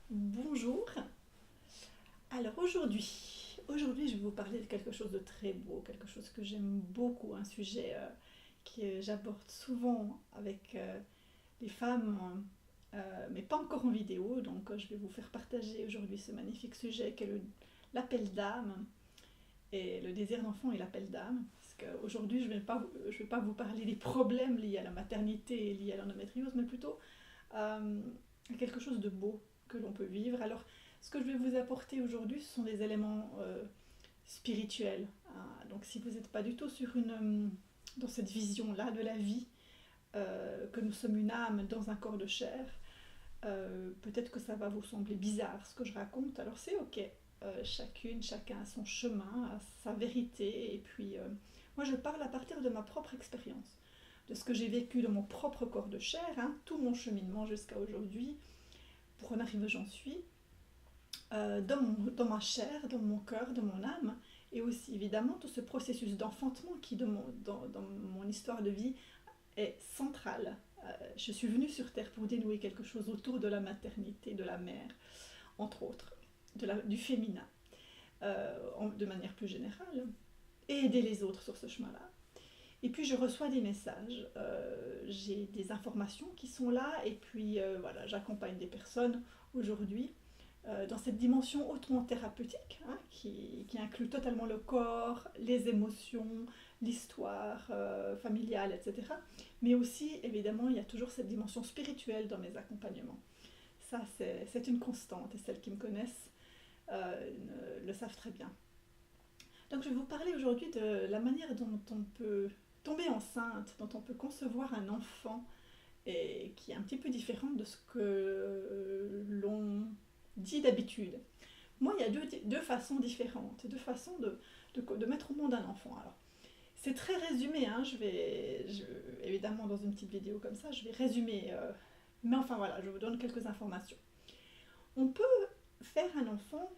Bonjour. Alors aujourd'hui, je vais vous parler de quelque chose de très beau, quelque chose que j'aime beaucoup, un sujet que j'aborde souvent avec les femmes, mais pas encore en vidéo. Donc, je vais vous faire partager aujourd'hui ce magnifique sujet qu'est l'appel d'âme et le désir d'enfant et l'appel d'âme. Parce qu'aujourd'hui, je vais pas vous parler des problèmes liés à la maternité et liés à l'endométriose, mais plutôt quelque chose de beau que l'on peut vivre. Alors, ce que je vais vous apporter aujourd'hui, ce sont des éléments spirituels. Donc, si vous n'êtes pas du tout dans cette vision-là de la vie, que nous sommes une âme dans un corps de chair, peut-être que ça va vous sembler bizarre ce que je raconte. Alors, c'est ok. Chacun a son chemin, a sa vérité. Et puis, moi, je parle à partir de ma propre expérience, de ce que j'ai vécu dans mon propre corps de chair, tout mon cheminement jusqu'à aujourd'hui, pour en arriver où j'en suis, dans ma chair, dans mon cœur, dans mon âme, et aussi évidemment tout ce processus d'enfantement qui, dans mon histoire de vie, est central. Je suis venue sur Terre pour dénouer quelque chose autour de la maternité, de la mère, entre autres, du féminin, de manière plus générale, et aider les autres sur ce chemin-là. Et puis je reçois des messages, j'ai des informations qui sont là, et puis voilà, j'accompagne des personnes aujourd'hui dans cette dimension hautement thérapeutique, qui inclut totalement le corps, les émotions, l'histoire familiale, etc. Mais aussi, évidemment, il y a toujours cette dimension spirituelle dans mes accompagnements. Ça, c'est une constante, et celles qui me connaissent le savent très bien. Donc je vais vous parler aujourd'hui de la manière dont on peut tomber enceinte, dont on peut concevoir un enfant, et qui est un petit peu différente de ce que l'on dit d'habitude. Moi, il y a deux façons différentes, deux façons de mettre au monde un enfant. Alors, c'est très résumé, évidemment, dans une petite vidéo comme ça, je vais résumer, mais enfin voilà, je vous donne quelques informations. On peut faire un enfant,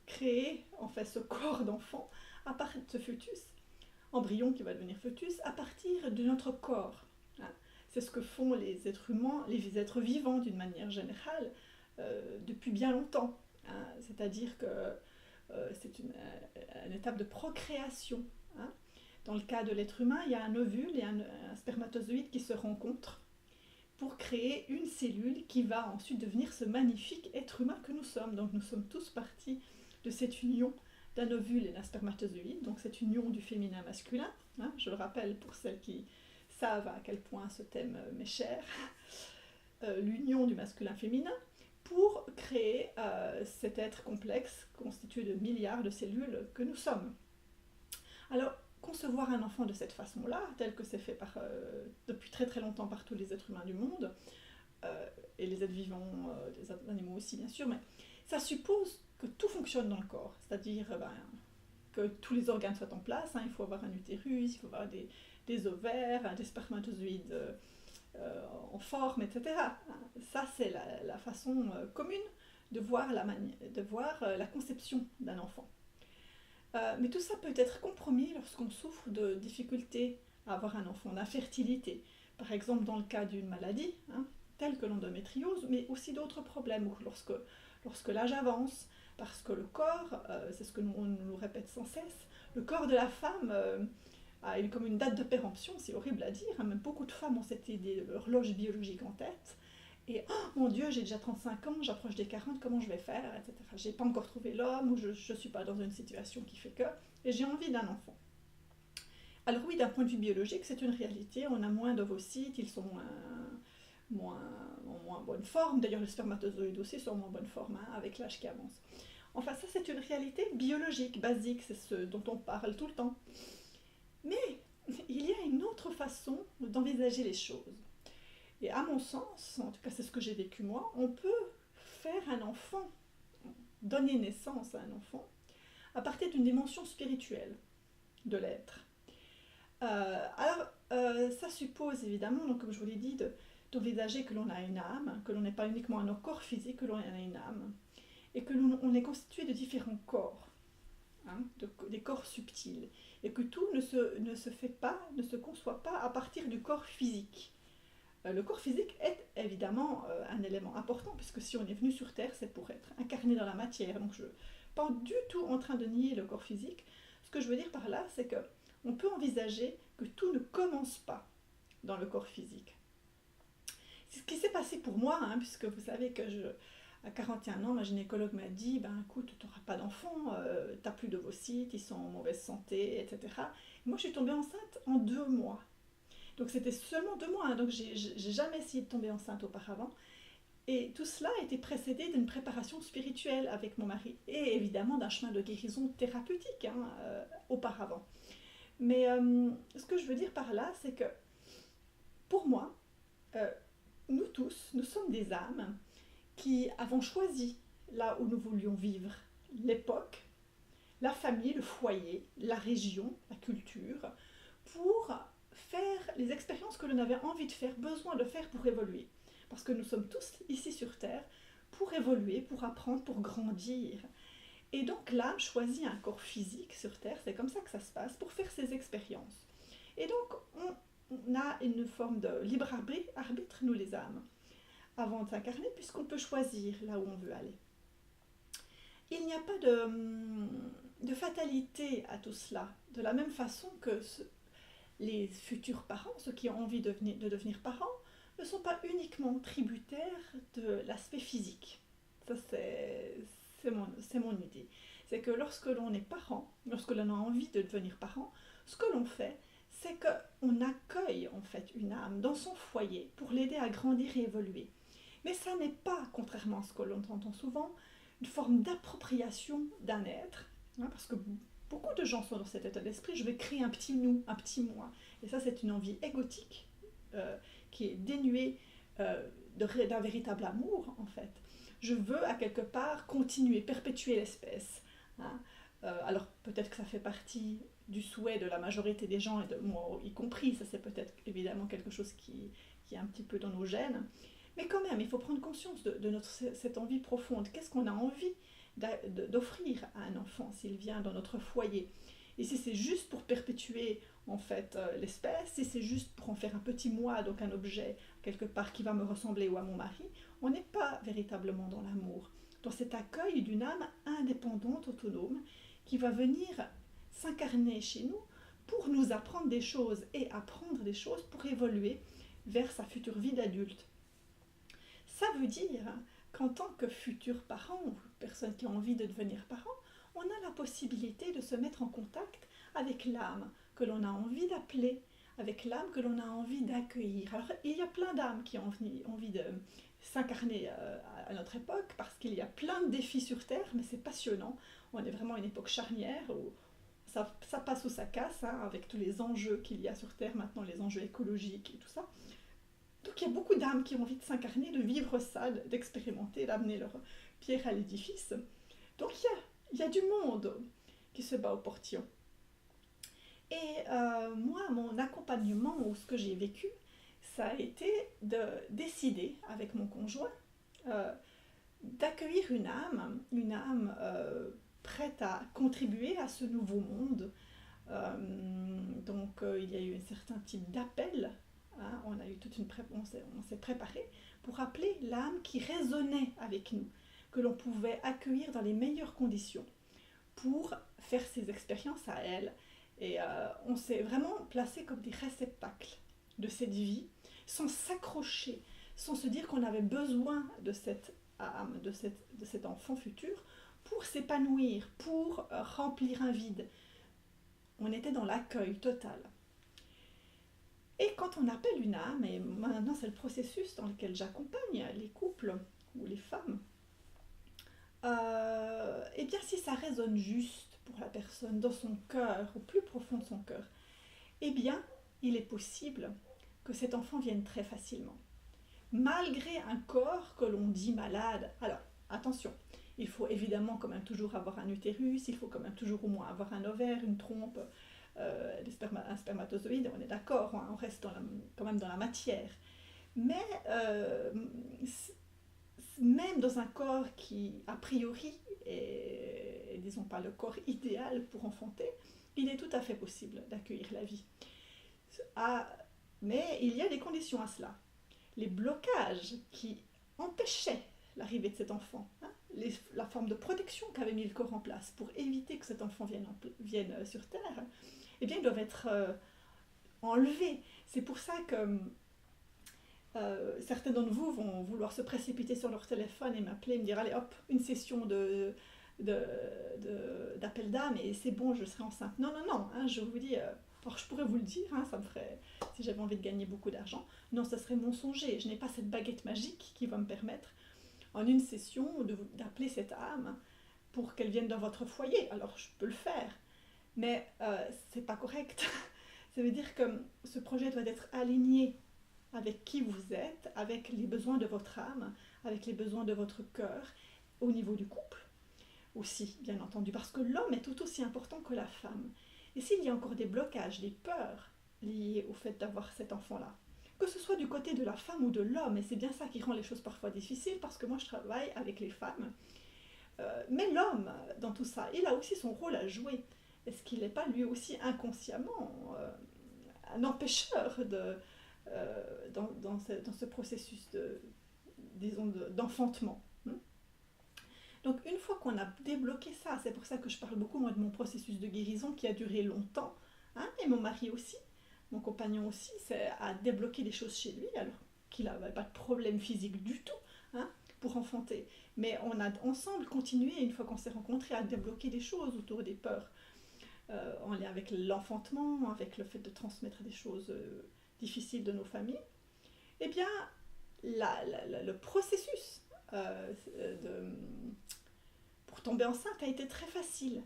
créer en fait ce corps d'enfant, à partir de ce fœtus, embryon qui va devenir fœtus, à partir de notre corps. C'est ce que font les êtres humains, les êtres vivants d'une manière générale, depuis bien longtemps. C'est-à-dire que c'est une étape de procréation. Dans le cas de l'être humain, il y a un ovule et un spermatozoïde qui se rencontrent pour créer une cellule qui va ensuite devenir ce magnifique être humain que nous sommes. Donc nous sommes tous partis de cette union d'un ovule et d'un spermatozoïde, donc cette union du féminin masculin. Je le rappelle pour celles qui savent à quel point ce thème m'est cher, l'union du masculin-féminin, pour créer cet être complexe constitué de milliards de cellules que nous sommes. Alors, concevoir un enfant de cette façon-là, tel que c'est fait depuis très très longtemps par tous les êtres humains du monde, et les êtres vivants, les animaux aussi bien sûr, mais ça suppose que tout fonctionne dans le corps, c'est-à-dire que tous les organes soient en place, il faut avoir un utérus, il faut avoir des ovaires, des spermatozoïdes en forme, etc. Ça, c'est la façon commune de voir la conception d'un enfant. Mais tout ça peut être compromis lorsqu'on souffre de difficultés à avoir un enfant, d'infertilité. Par exemple, dans le cas d'une maladie, telle que l'endométriose, mais aussi d'autres problèmes, ou lorsque l'âge avance, parce que le corps, c'est ce que on nous répète sans cesse, le corps de la femme a comme une date de péremption, c'est horrible à dire, même beaucoup de femmes ont cette idée de l'horloge biologique en tête, et oh mon Dieu, j'ai déjà 35 ans, j'approche des 40, comment je vais faire, etc. J'ai pas encore trouvé l'homme, ou je suis pas dans une situation qui fait que, et j'ai envie d'un enfant. Alors oui, d'un point de vue biologique, c'est une réalité, on a moins d'ovocytes, ils sont en moins bonne forme, d'ailleurs les spermatozoïdes aussi sont en moins bonne forme avec l'âge qui avance. Enfin ça c'est une réalité biologique, basique, c'est ce dont on parle tout le temps. Mais il y a une autre façon d'envisager les choses. Et à mon sens, en tout cas c'est ce que j'ai vécu moi, on peut faire un enfant, donner naissance à un enfant, à partir d'une dimension spirituelle de l'être. Ça suppose évidemment, donc, comme je vous l'ai dit, d'envisager que l'on a une âme, que l'on n'est pas uniquement un corps physique, que l'on a une âme, et que l'on est constitué de différents corps, des corps subtils, et que tout ne se fait pas, ne se conçoit pas à partir du corps physique. Le corps physique est évidemment un élément important, puisque si on est venu sur Terre, c'est pour être incarné dans la matière. Donc je ne suis pas du tout en train de nier le corps physique. Ce que je veux dire par là, c'est qu'on peut envisager que tout ne commence pas dans le corps physique. C'est ce qui s'est passé pour moi, hein, puisque vous savez que à 41 ans, ma gynécologue m'a dit, ben écoute, tu n'auras pas d'enfant, tu n'as plus d'ovocytes, ils sont en mauvaise santé, etc. Et moi, je suis tombée enceinte en 2 mois. Donc c'était seulement 2 mois, hein, donc j'ai jamais essayé de tomber enceinte auparavant. Et tout cela a été précédé d'une préparation spirituelle avec mon mari, et évidemment d'un chemin de guérison thérapeutique auparavant. Mais ce que je veux dire par là, c'est que pour moi, euh, nous tous, nous sommes des âmes qui avons choisi là où nous voulions vivre, l'époque, la famille, le foyer, la région, la culture, pour faire les expériences que l'on avait envie de faire, besoin de faire pour évoluer. Parce que nous sommes tous ici sur Terre pour évoluer, pour apprendre, pour grandir. Et donc l'âme choisit un corps physique sur Terre, c'est comme ça que ça se passe, pour faire ces expériences. Et donc on a une forme de libre arbitre, nous les âmes, avant de s'incarner, puisqu'on peut choisir là où on veut aller. Il n'y a pas de fatalité à tout cela, de la même façon que les futurs parents, ceux qui ont envie de devenir parents, ne sont pas uniquement tributaires de l'aspect physique. Ça, c'est mon idée. C'est que lorsque l'on est parent, lorsque l'on a envie de devenir parent, ce que l'on fait, c'est qu'on accueille en fait une âme dans son foyer pour l'aider à grandir et évoluer. Mais ça n'est pas, contrairement à ce que l'on entend souvent, une forme d'appropriation d'un être, hein, parce que beaucoup de gens sont dans cet état d'esprit, je vais créer un petit nous, un petit moi. Et ça, c'est une envie égotique qui est dénuée d'un véritable amour, en fait. Je veux, à quelque part, continuer, perpétuer l'espèce. Hein. Alors, peut-être que ça fait partie du souhait de la majorité des gens, et de moi y compris, ça c'est peut-être évidemment quelque chose qui est un petit peu dans nos gènes. Mais quand même, il faut prendre conscience de cette envie profonde. Qu'est-ce qu'on a envie d'offrir à un enfant s'il vient dans notre foyer? Et si c'est juste pour perpétuer en fait l'espèce, si c'est juste pour en faire un petit moi, donc un objet quelque part qui va me ressembler ou à mon mari, on n'est pas véritablement dans l'amour, dans cet accueil d'une âme indépendante, autonome, qui va venir s'incarner chez nous pour nous apprendre des choses et apprendre des choses pour évoluer vers sa future vie d'adulte. Ça veut dire qu'en tant que futur parent ou personne qui a envie de devenir parent, on a la possibilité de se mettre en contact avec l'âme que l'on a envie d'appeler, avec l'âme que l'on a envie d'accueillir. Alors il y a plein d'âmes qui ont envie de s'incarner à notre époque parce qu'il y a plein de défis sur Terre, mais c'est passionnant. On est vraiment à une époque charnière où ça passe ou ça casse, hein, avec tous les enjeux qu'il y a sur Terre maintenant, les enjeux écologiques et tout ça. Donc il y a beaucoup d'âmes qui ont envie de s'incarner, de vivre ça, d'expérimenter, d'amener leur pierre à l'édifice. Donc il y a du monde qui se bat au portillon. Et moi, mon accompagnement ou ce que j'ai vécu, ça a été de décider avec mon conjoint d'accueillir une âme prête à contribuer à ce nouveau monde. Donc il y a eu un certain type d'appel. Hein, on a eu on s'est préparé pour appeler l'âme qui résonnait avec nous, que l'on pouvait accueillir dans les meilleures conditions pour faire ces expériences à elle. Et on s'est vraiment placé comme des réceptacles de cette vie, sans s'accrocher, sans se dire qu'on avait besoin de cette âme, de cet enfant futur, pour s'épanouir, pour remplir un vide. On était dans l'accueil total. Et quand on appelle une âme, et maintenant c'est le processus dans lequel j'accompagne les couples ou les femmes, et bien si ça résonne juste pour la personne, dans son cœur, au plus profond de son cœur, eh bien il est possible que cet enfant vienne très facilement. Malgré un corps que l'on dit malade. Alors, attention, il faut évidemment quand même toujours avoir un utérus, il faut quand même toujours au moins avoir un ovaire, une trompe, un spermatozoïde, on est d'accord, hein, on reste quand même dans la matière. Mais même dans un corps qui, a priori, est, disons pas le corps idéal pour enfanter, il est tout à fait possible d'accueillir la vie. Mais il y a des conditions à cela. les blocages qui empêchaient l'arrivée de cet enfant, hein, la forme de protection qu'avait mis le corps en place pour éviter que cet enfant vienne sur Terre, eh bien, ils doivent être enlevés. C'est pour ça que certains d'entre vous vont vouloir se précipiter sur leur téléphone et m'appeler, me dire allez hop, une session d'appel d'âme et c'est bon, je serai enceinte. Non, non, non, hein, je vous dis, alors je pourrais vous le dire, hein, ça me ferait, si j'avais envie de gagner beaucoup d'argent, non, ça serait mensonger. Je n'ai pas cette baguette magique qui va me permettre en une session d'appeler cette âme pour qu'elle vienne dans votre foyer. Alors je peux le faire, mais c'est pas correct. Ça veut dire que ce projet doit être aligné avec qui vous êtes, avec les besoins de votre âme, avec les besoins de votre cœur, au niveau du couple aussi, bien entendu, parce que l'homme est tout aussi important que la femme. Et s'il y a encore des blocages, des peurs liées au fait d'avoir cet enfant-là, que ce soit du côté de la femme ou de l'homme, et c'est bien ça qui rend les choses parfois difficiles, parce que moi je travaille avec les femmes, mais l'homme, dans tout ça, il a aussi son rôle à jouer. Est-ce qu'il n'est pas lui aussi inconsciemment un empêcheur dans ce processus disons, d'enfantement? Donc une fois qu'on a débloqué ça, c'est pour ça que je parle beaucoup moi de mon processus de guérison qui a duré longtemps, hein, et mon mari aussi, mon compagnon aussi, c'est à débloquer des choses chez lui, alors qu'il n'avait pas de problème physique du tout, hein, pour enfanter. Mais on a ensemble continué, une fois qu'on s'est rencontrés, à débloquer des choses autour des peurs, en lien avec l'enfantement, avec le fait de transmettre des choses difficiles de nos familles. Eh bien, le processus pour tomber enceinte a été très facile,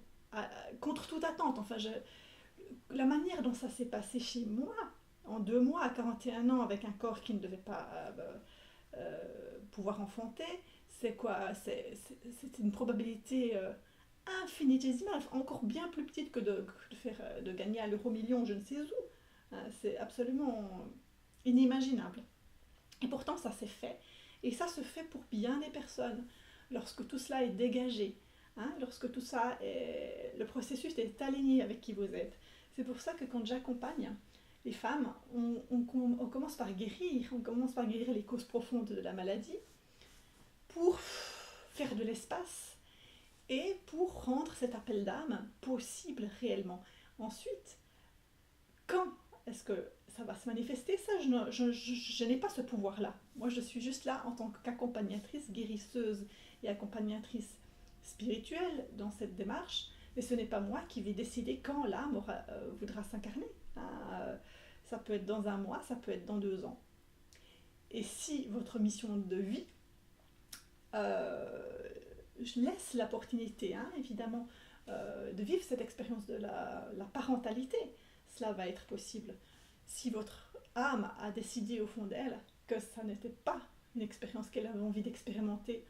contre toute attente. Enfin, la manière dont ça s'est passé chez moi, en 2 mois, à 41 ans, avec un corps qui ne devait pas pouvoir enfanter, c'est quoi? C'est une probabilité infinitésimale, encore bien plus petite que de gagner à l'euro-million, je ne sais où. C'est absolument inimaginable. Et pourtant, ça s'est fait. Et ça se fait pour bien des personnes. Lorsque tout cela est dégagé, hein, lorsque tout ça est... le processus est aligné avec qui vous êtes. C'est pour ça que quand j'accompagne les femmes, on commence par guérir. On commence par guérir les causes profondes de la maladie pour faire de l'espace et pour rendre cet appel d'âme possible réellement. Ensuite, quand est-ce que ça va se manifester? Ça, je n'ai pas ce pouvoir-là. Moi, je suis juste là en tant qu'accompagnatrice, guérisseuse et accompagnatrice spirituelle dans cette démarche, mais ce n'est pas moi qui vais décider quand l'âme voudra s'incarner. Ça peut être dans 1 mois, ça peut être dans 2 ans. Et si votre mission de vie, je laisse l'opportunité, hein, évidemment, de vivre cette expérience de la parentalité, cela va être possible. Si votre âme a décidé au fond d'elle que ça n'était pas une expérience qu'elle avait envie d'expérimenter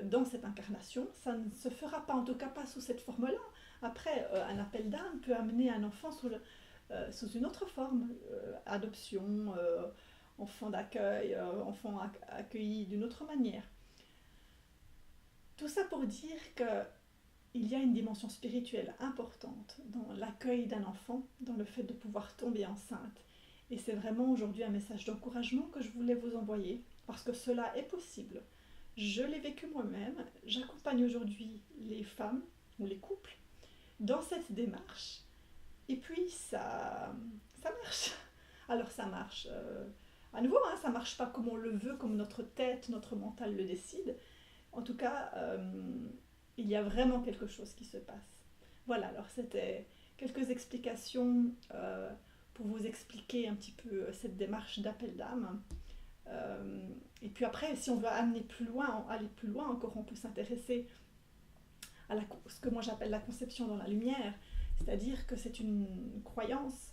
dans cette incarnation, ça ne se fera pas, en tout cas pas sous cette forme-là. Après, un appel d'âme peut amener un enfant sous une autre forme, adoption, enfant d'accueil, enfant accueilli d'une autre manière. Tout ça pour dire qu'il y a une dimension spirituelle importante dans l'accueil d'un enfant, dans le fait de pouvoir tomber enceinte. Et c'est vraiment aujourd'hui un message d'encouragement que je voulais vous envoyer, parce que cela est possible. Je l'ai vécu moi-même, j'accompagne aujourd'hui les femmes ou les couples dans cette démarche, et puis ça marche. Alors ça marche, à nouveau, hein, ça marche pas comme on le veut, comme notre tête, notre mental le décide. En tout cas, il y a vraiment quelque chose qui se passe. Voilà, alors c'était quelques explications pour vous expliquer un petit peu cette démarche d'appel d'âme. Et puis après, si on veut aller plus loin encore, on peut s'intéresser à ce que moi j'appelle la conception dans la lumière, c'est-à-dire que c'est une croyance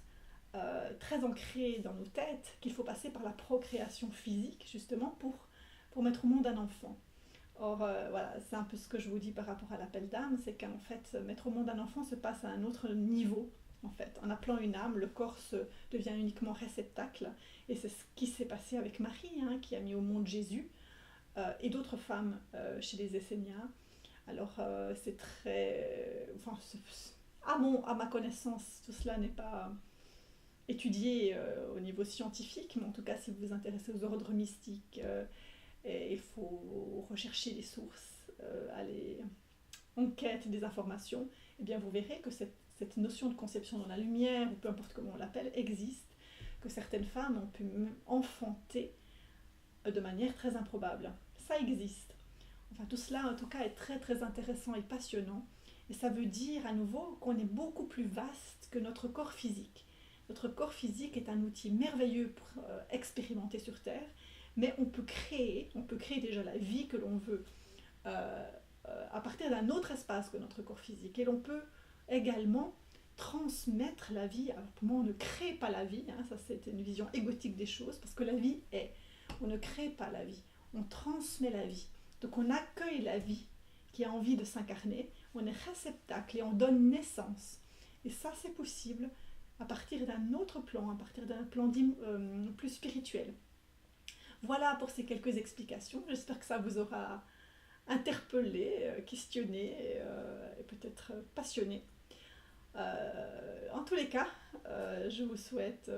très ancrée dans nos têtes qu'il faut passer par la procréation physique, justement, pour mettre au monde un enfant. Or, voilà, c'est un peu ce que je vous dis par rapport à l'appel d'âme, c'est qu'en fait, mettre au monde un enfant se passe à un autre niveau. En fait, en appelant une âme, le corps devient uniquement réceptacle. Et c'est ce qui s'est passé avec Marie, hein, qui a mis au monde Jésus, et d'autres femmes chez les Esséniens. Alors, c'est très... Enfin, à ma connaissance, tout cela n'est pas étudié au niveau scientifique, mais en tout cas si vous vous intéressez aux ordres mystiques, et il faut rechercher les sources, aller en quête des informations, eh bien vous verrez que cette notion de conception dans la lumière, ou peu importe comment on l'appelle, existe, que certaines femmes ont pu enfanter de manière très improbable. Ça existe. Enfin, tout cela, en tout cas, est très très intéressant et passionnant. Et ça veut dire à nouveau qu'on est beaucoup plus vaste que notre corps physique. Notre corps physique est un outil merveilleux pour expérimenter sur Terre, mais on peut créer déjà la vie que l'on veut à partir d'un autre espace que notre corps physique. Et l'on peut également transmettre la vie. Alors pour moi, on ne crée pas la vie, hein, ça c'est une vision égotique des choses, parce que la vie est. On ne crée pas la vie, on transmet la vie. Donc on accueille la vie qui a envie de s'incarner, on est réceptacle et on donne naissance. Et ça c'est possible à partir d'un autre plan, à partir d'un plan plus spirituel. Voilà pour ces quelques explications. J'espère que ça vous aura interpellé, questionné et peut-être passionné. En tous les cas, je vous souhaite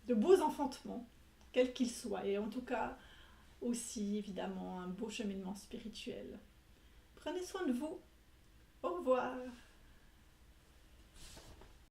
de beaux enfantements, quels qu'ils soient, et en tout cas aussi évidemment un beau cheminement spirituel. Prenez soin de vous. Au revoir.